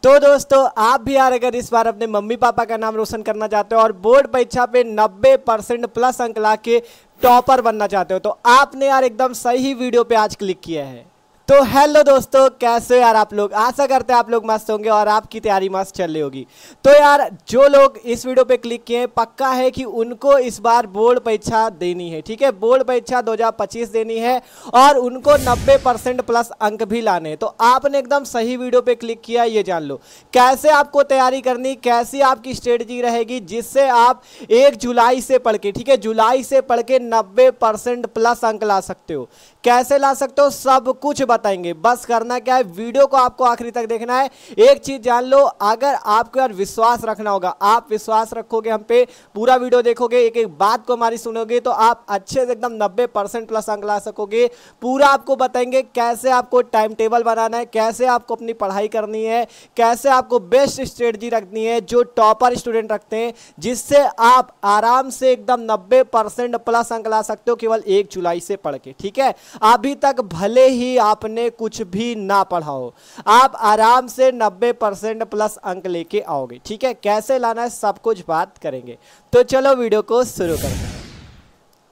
तो दोस्तों आप भी यार अगर इस बार अपने मम्मी पापा का नाम रोशन करना चाहते हो और बोर्ड परीक्षा पे 90% प्लस अंक ला के टॉपर बनना चाहते हो तो आपने यार एकदम सही वीडियो पे आज क्लिक किया है। तो हेलो दोस्तों, कैसे हो यार आप लोग। आशा करते हैं आप लोग मस्त होंगे और आपकी तैयारी मस्त चल रही होगी। तो यार जो लोग इस वीडियो पे क्लिक किए पक्का है कि उनको इस बार बोर्ड परीक्षा देनी है। ठीक है, बोर्ड परीक्षा 2025 देनी है और उनको 90% प्लस अंक भी लाने हैं। तो आपने एकदम सही वीडियो पे क्लिक किया। ये जान लो कैसे आपको तैयारी करनी, कैसी आपकी स्ट्रेटजी रहेगी जिससे आप 1 जुलाई से पढ़ के, ठीक है, जुलाई से पढ़ के 90% प्लस अंक ला सकते हो। कैसे ला सकते हो सब कुछ बताएंगे। बस करना क्या है, वीडियो को आपको आखिरी तक देखना है। एक चीज जान लो, अगर आपको यार विश्वास रखना होगा, आप विश्वास रखोगे हम पे, पूरा वीडियो देखोगे, एक एक बात को हमारी सुनोगे तो आप अच्छे से एकदम 90% प्लस अंक ला सकोगे। पूरा आपको बताएंगे कैसे आपको टाइम टेबल बनाना है, कैसे आपको अपनी पढ़ाई करनी है, कैसे आपको बेस्ट स्ट्रेटजी रखनी है जो टॉपर स्टूडेंट रखते हैं, जिससे आप आराम से एकदम 90% प्लस अंक ला सकते हो केवल 1 जुलाई से पढ़ के। ठीक है, अभी तक भले ही आपने कुछ भी ना पढ़ा हो, आप आराम से 90% प्लस अंक लेके आओगे। ठीक है, कैसे लाना है सब कुछ बात करेंगे। तो चलो वीडियो को शुरू करते हैं।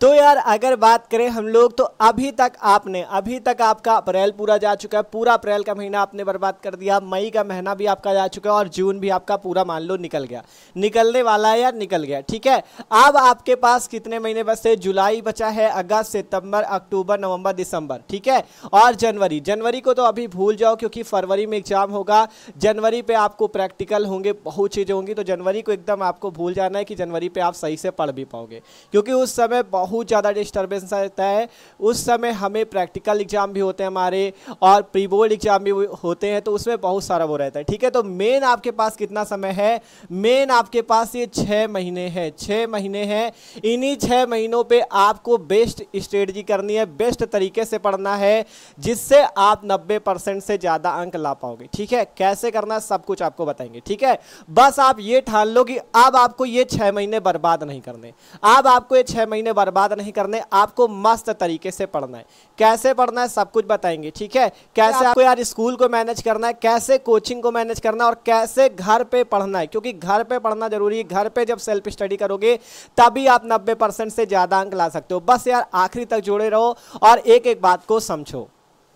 तो यार अगर बात करें हम लोग तो अभी तक आपका अप्रैल पूरा जा चुका है। पूरा अप्रैल का महीना आपने बर्बाद कर दिया, मई का महीना भी आपका जा चुका है और जून भी आपका पूरा मान लो निकल गया, निकलने वाला है या निकल गया। ठीक है, अब आपके पास कितने महीने बचे? जुलाई बचा है, अगस्त, सितंबर, अक्टूबर, नवंबर, दिसंबर। ठीक है, और जनवरी को तो अभी भूल जाओ क्योंकि फरवरी में एग्जाम होगा, जनवरी पे आपको प्रैक्टिकल होंगे, बहुत चीज़ें होंगी। तो जनवरी को एकदम आपको भूल जाना है कि जनवरी पे आप सही से पढ़ भी पाओगे, क्योंकि उस समय बहुत ज़्यादा डिस्टर्बेंस रहता है। उस समय हमें प्रैक्टिकल एग्जाम भी होते हैं हमारे और प्री बोर्ड एग्जाम भी होते हैं, तो उसमें बहुत सारा वो रहता है। ठीक है, तो मेन आपके पास कितना समय है? मेन आपके पास ये 6 महीने हैं। 6 महीने हैं, इन्हीं 6 महीनों पे आपको बेस्ट स्ट्रेटजी करनी है, बेस्ट तरीके से पढ़ना है जिससे आप 90% से ज़्यादा अंक ला पाओगे। ठीक है, कैसे करना है सब कुछ आपको बताएंगे। ठीक है, बस आप ये ठान लो कि अब आपको ये 6 महीने बर्बाद नहीं करने, अब आपको ये 6 महीने बर्बाद नहीं करने, आपको मस्त तरीके से पढ़ना है। कैसे पढ़ना है सब कुछ बताएंगे। ठीक है, कैसे आपको यार स्कूल को मैनेज करना है, कैसे कोचिंग को मैनेज करना है और कैसे घर पे पढ़ना है, क्योंकि घर पे पढ़ना जरूरी है। घर पे जब सेल्फ स्टडी करोगे तभी आप 90% से ज्यादा अंक ला सकते हो। बस यार आखिरी तक जुड़े रहो और एक एक बात को समझो।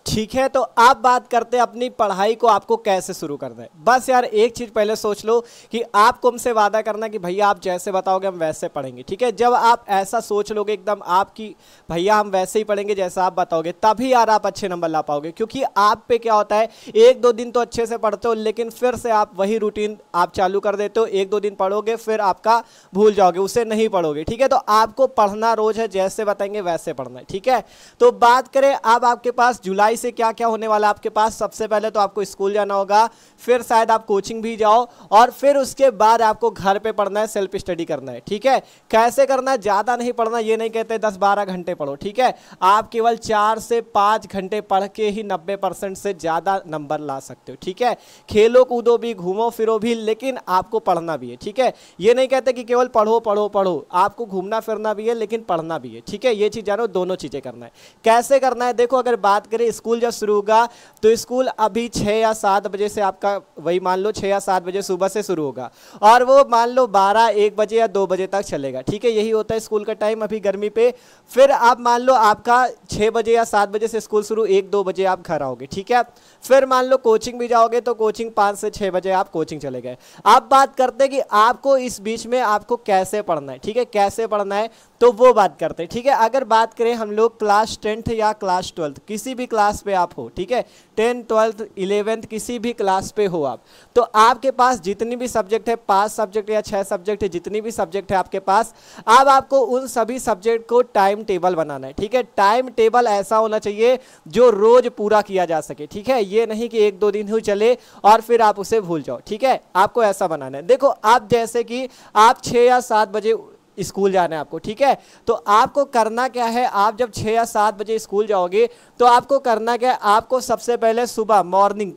ठीक है, तो आप बात करते हैं अपनी पढ़ाई को आपको कैसे शुरू करना है। बस यार एक चीज़ पहले सोच लो कि आपको हमसे वादा करना कि भैया आप जैसे बताओगे हम वैसे पढ़ेंगे। ठीक है, जब आप ऐसा सोच लोगे एकदम आपकी भैया हम वैसे ही पढ़ेंगे जैसा आप बताओगे, तभी यार आप अच्छे नंबर ला पाओगे। क्योंकि आप पे क्या होता है, 1-2 दिन तो अच्छे से पढ़ते हो लेकिन फिर से आप वही रूटीन आप चालू कर देते हो। 1-2 दिन पढ़ोगे फिर आपका भूल जाओगे, उसे नहीं पढ़ोगे। ठीक है, तो आपको पढ़ना रोज है, जैसे बताएंगे वैसे पढ़ना है। ठीक है, तो बात करें अब आपके पास जुलाई से क्या क्या होने वाला है। आपके पास सबसे पहले तो आपको स्कूल जाना होगा, फिर शायद आप कोचिंग भी जाओ और फिर उसके बाद आपको घर पे पढ़ना है, सेल्फ स्टडी करना है। ठीक है, कैसे करना है? ज्यादा नहीं पढ़ना, ये नहीं कहते 10-12 घंटे पढ़ो। ठीक है, आप केवल 4 से 5 घंटे पढ़ के ही 90% से ज्यादा नंबर ला सकते हो। ठीक है, खेलो कूदो भी, घूमो फिरो भी, लेकिन आपको पढ़ना भी है। ठीक है, ये नहीं कहते कि केवल पढ़ो पढ़ो पढ़ो, आपको घूमना फिरना भी है लेकिन पढ़ना भी है। ठीक है, ये चीज जानो, दोनों चीजें करना है। कैसे करना है देखो, अगर बात करें स्कूल जब शुरू होगा तो स्कूल अभी 6 या 7 बजे से आपका, वही मान लो 6 या 7 बजे सुबह से शुरू होगा और वो मान लो 12-1 बजे या 2 बजे तक चलेगा। ठीक है, यही होता है स्कूल का टाइम अभी गर्मी पे। फिर आप मान लो आपका 6 बजे या 7 बजे से स्कूल शुरू, 1-2 बजे आप घर आओगे। ठीक है, फिर मान लो कोचिंग भी जाओगे तो कोचिंग 5 से 6 बजे आप कोचिंग चले गए। अब बात करते हैं कि आपको इस बीच में आपको कैसे पढ़ना है। ठीक है, कैसे पढ़ना है तो वो बात करते हैं। ठीक है, अगर बात करें हम लोग क्लास 10th या क्लास 12th किसी भी क्लास पे आप हो, ठीक है, 10th 12th 11th किसी भी क्लास पे हो आप, तो आपके पास जितनी भी सब्जेक्ट है, 5 सब्जेक्ट या 6 सब्जेक्ट है, जितनी भी सब्जेक्ट है आपके पास, अब आपको उन सभी सब्जेक्ट को टाइम टेबल बनाना है। ठीक है, टाइम टेबल ऐसा होना चाहिए जो रोज पूरा किया जा सके। ठीक है, ये नहीं कि 1-2 दिन ही चले और फिर आप उसे भूल जाओ। ठीक है, आपको ऐसा बनाना है। देखो आप जैसे कि आप 6 या 7 बजे स्कूल जाना है आपको। ठीक है, तो आपको करना क्या है, आप जब 6 या 7 बजे स्कूल जाओगे तो आपको करना क्या है, आपको सबसे पहले सुबह मॉर्निंग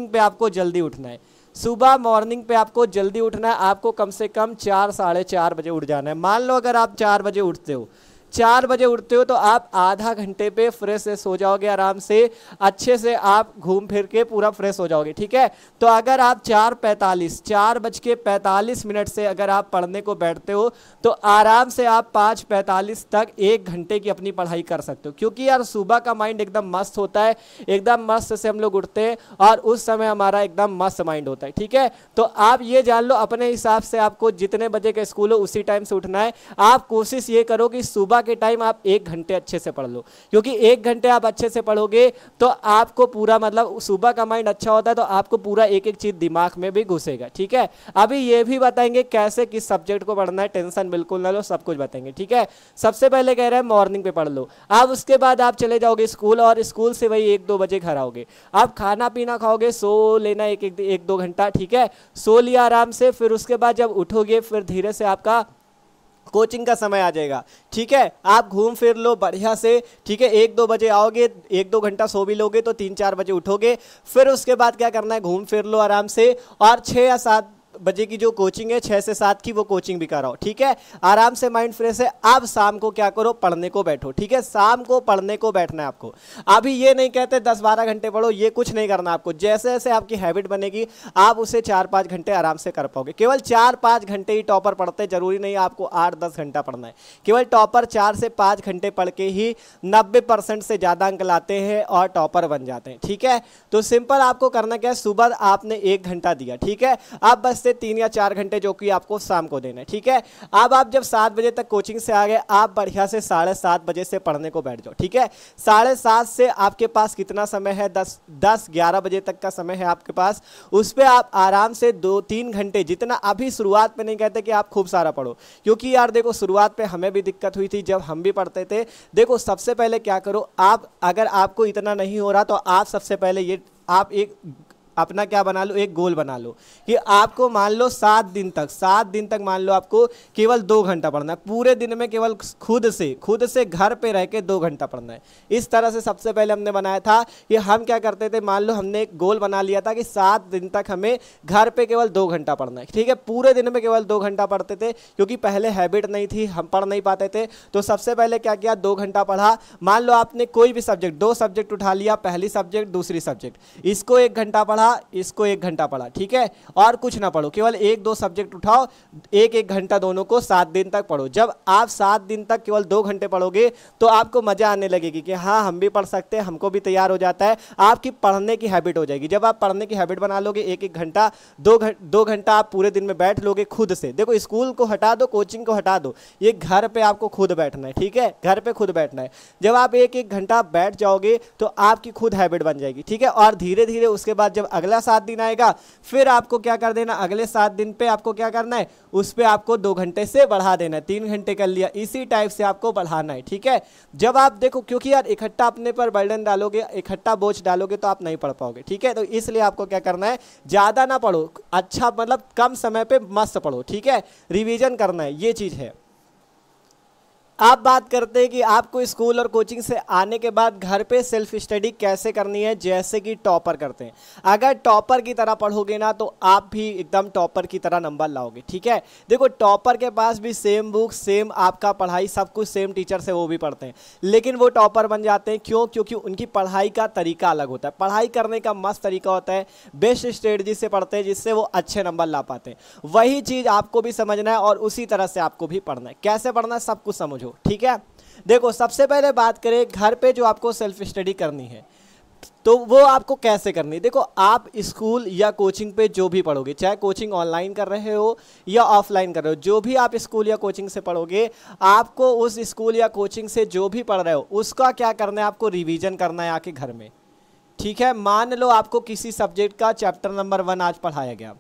पे आपको जल्दी उठना है। सुबह मॉर्निंग पे आपको जल्दी उठना है, आपको कम से कम 4 साढ़े 4 बजे उठ जाना है। मान लो अगर आप 4 बजे उठते हो, 4 बजे उठते हो तो आप आधा घंटे पे फ्रेश हो जाओगे आराम से, अच्छे से आप घूम फिर के पूरा फ्रेश हो जाओगे, ठीक है। तो अगर आप 4:45 से अगर आप पढ़ने को बैठते हो तो आराम से आप 5:45 तक 1 घंटे की अपनी पढ़ाई कर सकते हो, क्योंकि यार सुबह का माइंड एकदम मस्त होता है, एकदम मस्त से हम लोग उठते हैं और उस समय हमारा एकदम मस्त माइंड होता है, ठीक है। तो आप ये जान लो अपने हिसाब से आपको जितने बजे का स्कूल हो उसी टाइम से उठना है। आप कोशिश ये करो कि सुबह के टाइम आप 1 घंटे अच्छे से पढ़ लो, क्योंकि 1 घंटे आप अच्छे से पढ़ोगे तो आपको पूरा मतलब सुबह का माइंड अच्छा होता है तो आपको पूरा एक एक चीज दिमाग में भी घुसेगा, ठीक है। अभी ये भी बताएंगे कैसे किस सब्जेक्ट को पढ़ना है, टेंशन बिल्कुल ना लो, सब कुछ बताएंगे, ठीक है। सबसे पहले कह रहे हैं मॉर्निंग पे पढ़ लो, अब उसके बाद आप चले जाओगे स्कूल और स्कूल से वही 1-2 बजे घर आओगे, आप खाना पीना खाओगे, सो लेना 1-2 घंटा, ठीक है। सो लिया आराम से, फिर उसके बाद जब उठोगे फिर धीरे से आपका कोचिंग का समय आ जाएगा, ठीक है। आप घूम फिर लो बढ़िया से, ठीक है। 1-2 बजे आओगे, 1-2 घंटा सो भी लोगे तो 3-4 बजे उठोगे, फिर उसके बाद क्या करना है, घूम फिर लो आराम से और 6 या 7 बजे की जो कोचिंग है 6 से 7 की वो कोचिंग भी कराओ, ठीक है। आराम से माइंड फ्रेश है। अब शाम को क्या करो, पढ़ने को बैठो, ठीक है। शाम को पढ़ने को बैठना है आपको। अभी ये नहीं कहते 10-12 घंटे पढ़ो, ये कुछ नहीं करना आपको। जैसे जैसे आपकी हैबिट बनेगी आप उसे 4-5 घंटे आराम से कर पाओगे। केवल 4-5 घंटे ही टॉपर पढ़ते, जरूरी नहीं आपको 8-10 घंटा पढ़ना है। केवल टॉपर 4 से 5 घंटे पढ़ के ही 90% से ज़्यादा अंक लाते हैं और टॉपर बन जाते हैं, ठीक है। तो सिंपल आपको करना क्या है, सुबह आपने 1 घंटा दिया, ठीक है। अब बस से 3 या 4 घंटे जो कि आपको शाम को देना है, ठीक है। अब आप जब 7 बजे तक कोचिंग से आ गए, आप बढ़िया से 7:30 बजे से पढ़ने को बैठ जाओ, ठीक है। 7:30 से आपके पास कितना समय है, 10-11 बजे तक का समय है आपके पास। उस पर आप आराम से 2-3 घंटे, जितना अभी शुरुआत पे नहीं कहते कि आप खूब सारा पढ़ो, क्योंकि यार देखो शुरुआत पे हमें भी दिक्कत हुई थी जब हम भी पढ़ते थे। देखो सबसे पहले क्या करो, आप अगर आपको इतना नहीं हो रहा तो आप सबसे पहले ये आप एक अपना क्या बना लो, एक गोल बना लो कि आपको मान लो 7 दिन तक मान लो आपको केवल 2 घंटा पढ़ना है पूरे दिन में, केवल खुद से घर पे रह के 2 घंटा पढ़ना है। इस तरह से सबसे पहले हमने बनाया था कि हम क्या करते थे, मान लो हमने एक गोल बना लिया था कि 7 दिन तक हमें घर पे केवल 2 घंटा पढ़ना है, ठीक है। पूरे दिन में केवल 2 घंटा पढ़ते थे, क्योंकि पहले हैबिट नहीं थी, हम पढ़ नहीं पाते थे। तो सबसे पहले क्या किया, 2 घंटा पढ़ा। मान लो आपने कोई भी सब्जेक्ट, 2 सब्जेक्ट उठा लिया, पहली सब्जेक्ट दूसरी सब्जेक्ट, इसको 1 घंटा पढ़ा, इसको 1 घंटा पढ़ा, ठीक है। और कुछ ना पढ़ो, केवल 1-2 सब्जेक्ट उठाओ, 1-1 घंटा दोनों को 7 दिन तक पढ़ो। जब आप 7 दिन तक केवल 2 घंटे पढ़ोगे तो आपको मजा आने लगेगी कि हाँ हम भी पढ़ सकते हैं, हमको भी तैयार हो जाता है, आपकी पढ़ने की हैबिट हो जाएगी। जब आप पढ़ने की हैबिट बना लोगे, 1-1 घंटा 2 घंटा आप पूरे दिन में बैठ लोगे खुद से। देखो स्कूल को हटा दो, कोचिंग को हटा दो, ये घर पे आपको खुद बैठना है, ठीक है। घर पे खुद बैठना है। जब आप 1-1 घंटा बैठ जाओगे तो आपकी खुद हैबिट बन जाएगी, ठीक है। और धीरे धीरे उसके बाद जब अगला 7 दिन आएगा, फिर आपको क्या कर देना, अगले 7 दिन पे आपको क्या करना है, उस पे आपको 2 घंटे से बढ़ा देना है, 3 घंटे कर लिया, इसी टाइप से आपको बढ़ाना है, ठीक है। जब आप देखो, क्योंकि यार इकट्ठा अपने पर बर्डन डालोगे, इकट्ठा बोझ डालोगे तो आप नहीं पढ़ पाओगे, ठीक है। तो इसलिए आपको क्या करना है, ज्यादा ना पढ़ो, अच्छा मतलब कम समय पे मस्त पढ़ो, ठीक है। रिवीजन करना है, ये चीज है। आप बात करते हैं कि आपको स्कूल और कोचिंग से आने के बाद घर पे सेल्फ स्टडी कैसे करनी है, जैसे कि टॉपर करते हैं। अगर टॉपर की तरह पढ़ोगे ना तो आप भी एकदम टॉपर की तरह नंबर लाओगे, ठीक है। देखो टॉपर के पास भी सेम बुक, सेम आपका पढ़ाई, सब कुछ सेम टीचर से वो भी पढ़ते हैं, लेकिन वो टॉपर बन जाते हैं। क्यों? क्योंकि उनकी पढ़ाई का तरीका अलग होता है, पढ़ाई करने का मस्त तरीका होता है, बेस्ट स्ट्रेटजी से पढ़ते हैं जिससे वो अच्छे नंबर ला पाते हैं। वही चीज़ आपको भी समझना है और उसी तरह से आपको भी पढ़ना है। कैसे पढ़ना है सब कुछ समझो, ठीक है। देखो सबसे पहले बात करें घर पे जो आपको सेल्फ स्टडी करनी है तो वो आपको कैसे करनी है। देखो आप स्कूल या कोचिंग पे जो भी पढ़ोगे, चाहे कोचिंग ऑनलाइन कर रहे हो या ऑफलाइन कर रहे हो, जो भी आप स्कूल या कोचिंग से पढ़ोगे, आपको उस स्कूल या कोचिंग से जो भी पढ़ रहे हो उसका क्या करना है, आपको रिवीजन करना है आके घर में, ठीक है। मान लो आपको किसी सब्जेक्ट का चैप्टर नंबर 1 आज पढ़ाया गया,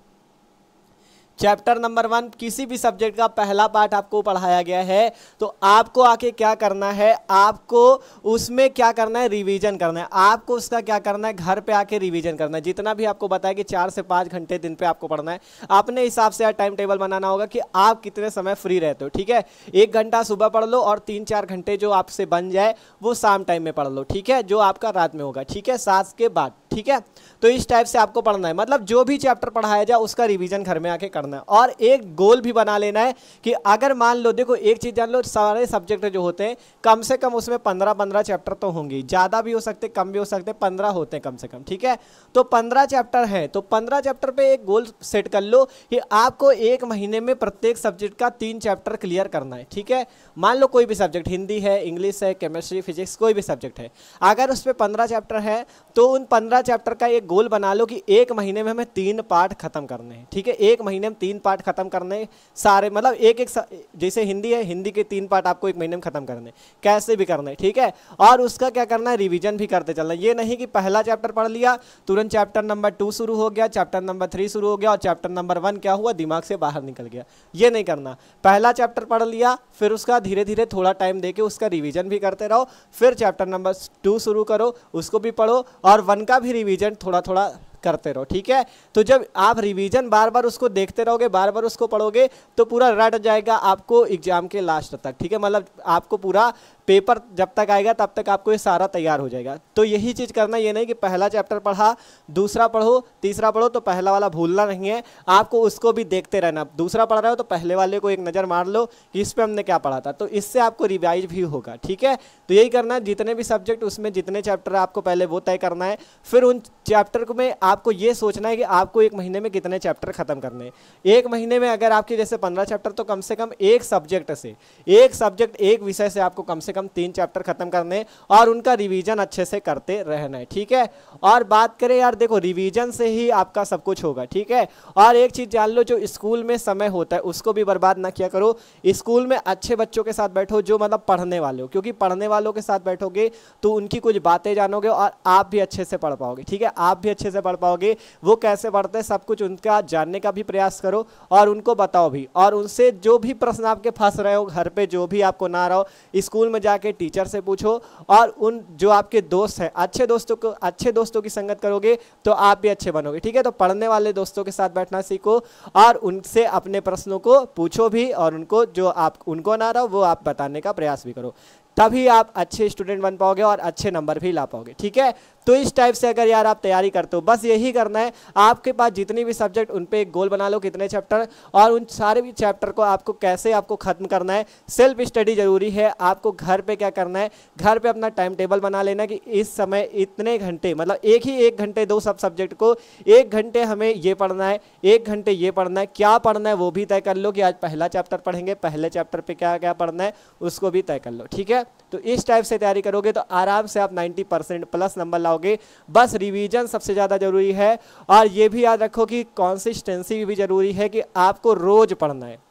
चैप्टर नंबर 1 किसी भी सब्जेक्ट का पहला पार्ट आपको पढ़ाया गया है, तो आपको आके क्या करना है, आपको उसमें क्या करना है, रिवीजन करना है। आपको उसका क्या करना है, घर पे आके रिवीजन करना है। जितना भी आपको बताया कि 4 से 5 घंटे दिन पे आपको पढ़ना है, अपने हिसाब से टाइम टेबल बनाना होगा कि आप कितने समय फ्री रहते हो, ठीक है। 1 घंटा सुबह पढ़ लो और 3-4 घंटे जो आपसे बन जाए वो शाम टाइम में पढ़ लो, ठीक है, जो आपका रात में होगा, ठीक है, 7 के बाद, ठीक है। तो इस टाइप से आपको पढ़ना है, मतलब जो भी चैप्टर पढ़ाया जाए उसका रिवीजन घर में आके करना है। और एक गोल भी बना लेना है कि अगर मान लो, देखो एक चीज जान लो, सारे सब्जेक्ट जो होते हैं कम से कम उसमें 15-15 चैप्टर तो होंगे, ज्यादा भी हो सकते कम भी हो सकते, 15 होते हैं कम से कम, ठीक है। तो 15 चैप्टर हैं, तो 15 चैप्टर पे एक गोल सेट कर लो कि आपको एक महीने में प्रत्येक सब्जेक्ट का 3 चैप्टर क्लियर करना है, ठीक है। मान लो कोई भी सब्जेक्ट, हिंदी है, इंग्लिश है, केमिस्ट्री, फिजिक्स, कोई भी सब्जेक्ट है, अगर उस पर 15 चैप्टर है तो उन 15 चैप्टर का एक गोल बना लो कि एक महीने में हमें 3 पार्ट खत्म करने हैं, ठीक है। एक महीने में 3 पार्ट खत्म करने सारे, मतलब एक एक जैसे हिंदी है, हिंदी के 3 पार्ट आपको एक महीने में खत्म करने, कैसे भी करना है, ठीक है। और उसका क्या करना है, रिवीजन भी करते चलना। ये नहीं कि पहला चैप्टर पढ़ लिया तुरंत चैप्टर नंबर 2 शुरू हो गया, चैप्टर नंबर 3 शुरू हो गया और चैप्टर नंबर 1 क्या हुआ, दिमाग से बाहर निकल गया। ये नहीं करना, पहला चैप्टर पढ़ लिया फिर उसका धीरे धीरे थोड़ा टाइम देके उसका रिवीजन भी करते रहो, फिर चैप्टर नंबर 2 शुरू करो, उसको भी पढ़ो और 1 का भी रिवीजन थोड़ा थोड़ा करते रहो, ठीक है। तो जब आप रिवीजन बार बार उसको देखते रहोगे, बार बार उसको पढ़ोगे तो पूरा रट जाएगा आपको एग्जाम के लास्ट तक, ठीक है। मतलब आपको पूरा पेपर जब तक आएगा तब तक आपको ये सारा तैयार हो जाएगा। तो यही चीज़ करना, ये नहीं कि पहला चैप्टर पढ़ा, दूसरा पढ़ो, तीसरा पढ़ो, तो पहला वाला भूलना नहीं है, आपको उसको भी देखते रहना। दूसरा पढ़ रहे हो तो पहले वाले को एक नज़र मार लो कि इस पर हमने क्या पढ़ा था, तो इससे आपको रिवाइज भी होगा, ठीक है। तो यही करना है, जितने भी सब्जेक्ट उसमें जितने चैप्टर आपको पहले वो तय करना है, फिर उन चैप्टर में आपको ये सोचना है कि आपको एक महीने में कितने चैप्टर खत्म करने हैं। एक महीने में अगर आपके जैसे 15 चैप्टर, तो कम से कम एक सब्जेक्ट से, एक विषय से आपको कम से कम 3 चैप्टर खत्म करने और उनका रिवीजन अच्छे से करते रहना है, ठीक है। और बात करें यार, देखो रिवीजन से ही आपका सब कुछ होगा, ठीक है। और एक चीज जान लो, जो स्कूल में समय होता है उसको भी बर्बाद ना किया करो। स्कूल में अच्छे बच्चों के साथ बैठो, जो मतलब पढ़ने वाले हो, क्योंकि पढ़ने वालों के साथ बैठोगे तो उनकी कुछ बातें जानोगे और आप भी अच्छे से पढ़ पाओगे, ठीक है। आप भी अच्छे से पढ़ पाओगे, वो कैसे पढ़ते हैं सब कुछ उनका जानने का भी प्रयास करो और उनको बताओ भी। और उनसे जो भी प्रश्न आपके फंस रहे हो घर पे, जो भी आपको ना रहो, स्कूल में जाके टीचर से पूछो। और उन जो आपके दोस्त हैं, अच्छे दोस्तों की संगत करोगे तो आप भी अच्छे बनोगे, ठीक है। तो पढ़ने वाले दोस्तों के साथ बैठना सीखो और उनसे अपने प्रश्नों को पूछो भी, और उनको जो आप उनको ना रहो वो आप बताने का प्रयास भी करो, तभी आप अच्छे स्टूडेंट बन पाओगे और अच्छे नंबर भी ला पाओगे, ठीक है। तो इस टाइप से अगर यार आप तैयारी करते हो, बस यही करना है। आपके पास जितनी भी सब्जेक्ट, उन पे एक गोल बना लो कितने चैप्टर, और उन सारे भी चैप्टर को आपको कैसे आपको खत्म करना है। सेल्फ स्टडी जरूरी है। आपको घर पे क्या करना है, घर पे अपना टाइम टेबल बना लेना कि इस समय इतने घंटे, मतलब एक घंटे दो सब सब्जेक्ट को, 1 घंटे हमें ये पढ़ना है, 1 घंटे ये पढ़ना है। क्या पढ़ना है वो भी तय कर लो कि आज पहला चैप्टर पढ़ेंगे, पहले चैप्टर पे क्या क्या पढ़ना है उसको भी तय कर लो, ठीक है। तो इस टाइप से तैयारी करोगे तो आराम से आप 90% प्लस नंबर लाओगे। बस रिवीजन सबसे ज़्यादा जरूरी है, और ये भी याद रखो कि कंसिस्टेंसी भी जरूरी है, कि आपको रोज पढ़ना है।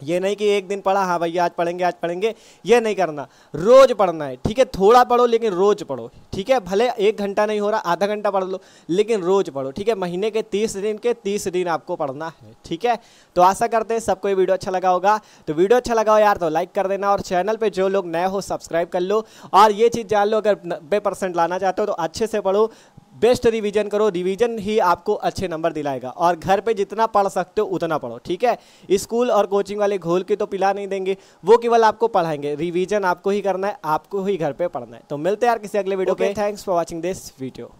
ये नहीं कि एक दिन पढ़ा, हाँ भैया आज पढ़ेंगे, ये नहीं करना, रोज पढ़ना है, ठीक है। थोड़ा पढ़ो लेकिन रोज पढ़ो, ठीक है। भले 1 घंटा नहीं हो रहा, आधा घंटा पढ़ लो, लेकिन रोज पढ़ो, ठीक है। महीने के 30 दिन के 30 दिन आपको पढ़ना है, ठीक है। तो आशा करते हैं सबको ये वीडियो अच्छा लगा होगा। तो वीडियो अच्छा लगा हो यार तो लाइक कर देना, और चैनल पे जो लोग नए हो सब्सक्राइब कर लो। और ये चीज़ जान लो, अगर 90% लाना चाहते हो तो अच्छे से पढ़ो, बेस्ट रिवीजन करो, रिवीजन ही आपको अच्छे नंबर दिलाएगा। और घर पे जितना पढ़ सकते हो उतना पढ़ो, ठीक है। स्कूल और कोचिंग वाले घोल के तो पिला नहीं देंगे, वो केवल आपको पढ़ाएंगे, रिवीजन आपको ही करना है, आपको ही घर पे पढ़ना है। तो मिलते हैं यार किसी अगले वीडियो पे। Thanks for watching this video.